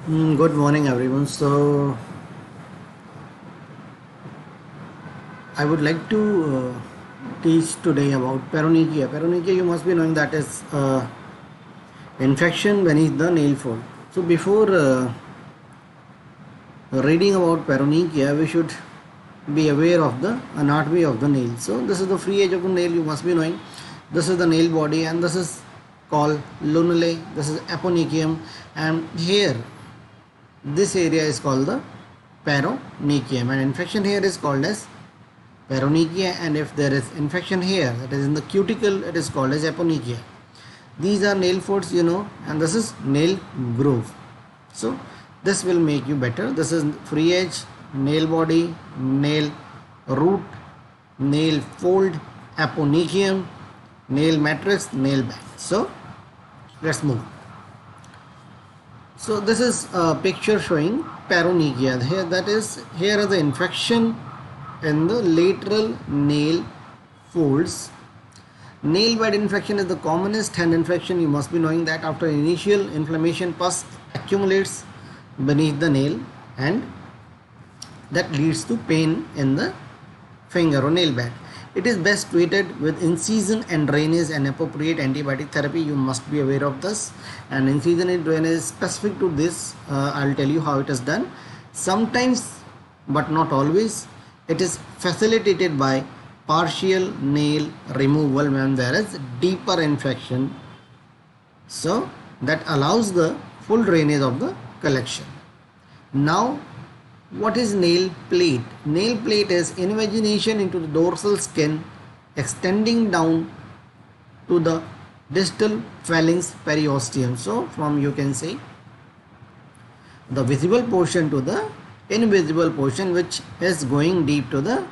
Good morning, everyone. So, I would like to teach today about paronychia. Paronychia, you must be knowing that is infection beneath the nail fold. So, before reading about paronychia, we should be aware of the anatomy of the nail. So, this is the free edge of the nail. You must be knowing. This is the nail body, and this is called lunulae. This is aponychium, and here this area is called the paronychium, and infection here is called as paronychia, and if there is infection here, that is in the cuticle, it is called as aponychia. These are nail folds, and this is nail groove. So this will make you better. This is free edge, nail body, nail root, nail fold, aponychium, nail matrix, nail bag. So let's move. So this is a picture showing paronychia. Here are the infection in the lateral nail folds. Nail bed infection is the commonest hand infection. You must be knowing that after initial inflammation, pus accumulates beneath the nail, and that leads to pain in the finger or nail bed. It is best treated with incision and drainage and appropriate antibiotic therapy. You must be aware of this. And incision and drainage is specific to this. I'll tell you how it is done. Sometimes, but not always, it is facilitated by partial nail removal when there is deeper infection. So that allows the full drainage of the collection. Now, what is nail plate? Nail plate is invagination into the dorsal skin extending down to the distal phalanx periosteum. So from, you can say, the visible portion to the invisible portion, which is going deep to the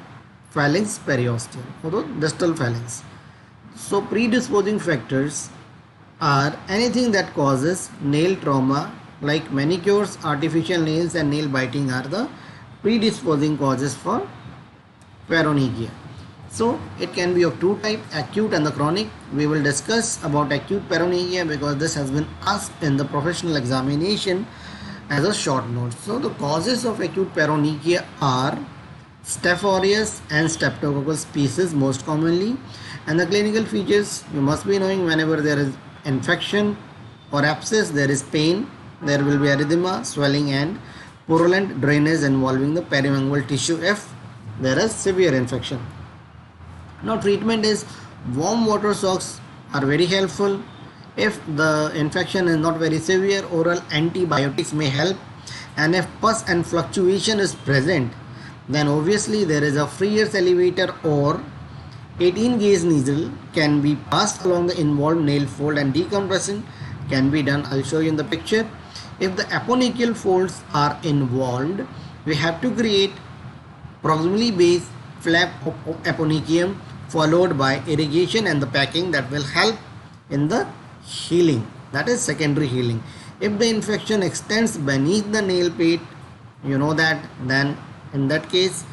phalanx periosteum or the distal phalanx. So predisposing factors are anything that causes nail trauma, like manicures, artificial nails, and nail biting are the predisposing causes for paronychia. So it can be of two types, acute and the chronic. We will discuss about acute paronychia because this has been asked in the professional examination as a short note. So the causes of acute paronychia are Staph aureus and Streptococcus species most commonly, and the clinical features you must be knowing: whenever there is infection or abscess, there is pain, there will be erythema, swelling, and purulent drainage involving the perilingual tissue if there is severe infection. Now treatment is warm water socks are very helpful. If the infection is not very severe, oral antibiotics may help, and if pus and fluctuation is present, then obviously there is a Freer's elevator or 18 gauge needle can be passed along the involved nail fold, and decompression can be done. I'll show you in the picture. If the aponychial folds are involved, we have to create proximally based flap of aponychium followed by irrigation and the packing that will help in the healing, that is secondary healing. If the infection extends beneath the nail plate, you know that, then in that case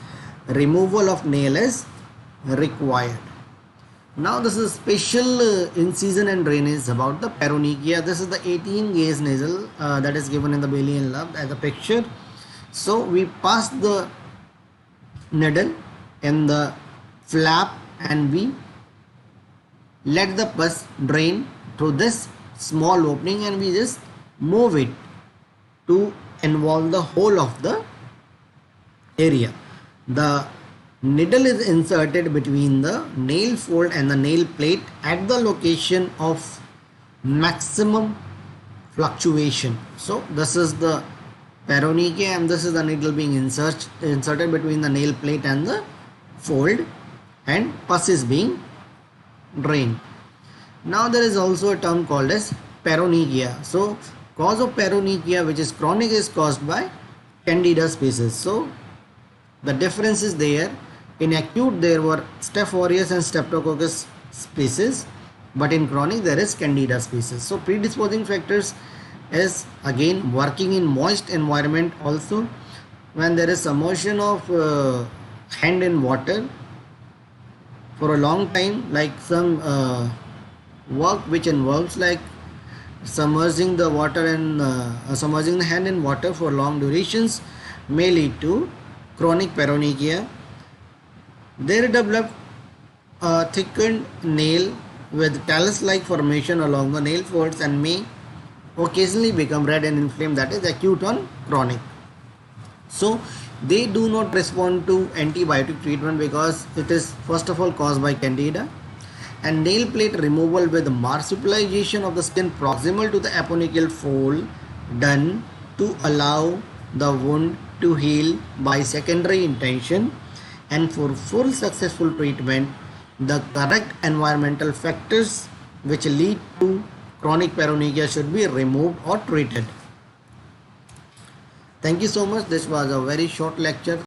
removal of nail is required. Now this is special incision and drainage about the paronychia. This is the 18 gauge needle that is given in the Bailey and Love as a picture. So we pass the needle in the flap and we let the pus drain through this small opening, and we just move it to involve the whole of the area. The needle is inserted between the nail fold and the nail plate at the location of maximum fluctuation. So this is the paronychia, and this is the needle being inserted between the nail plate and the fold, and pus is being drained. Now there is also a term called as paronychia. So cause of paronychia, which is chronic, is caused by Candida species. So the difference is there. In acute there were Staph aureus and Streptococcus species, but in chronic there is Candida species. So predisposing factors is again working in moist environment. Also, when there is submersion of hand in water for a long time, like some work which involves like submerging the water and submerging the hand in water for long durations may lead to chronic paronychia. They develop a thickened nail with callus-like formation along the nail folds and may occasionally become red and inflamed, that is acute on chronic. So they do not respond to antibiotic treatment because it is first of all caused by candida, and nail plate removal with marsupialization of the skin proximal to the aponychial fold done to allow the wound to heal by secondary intention. And for full successful treatment, the correct environmental factors which lead to chronic paronychia should be removed or treated. Thank you so much. This was a very short lecture.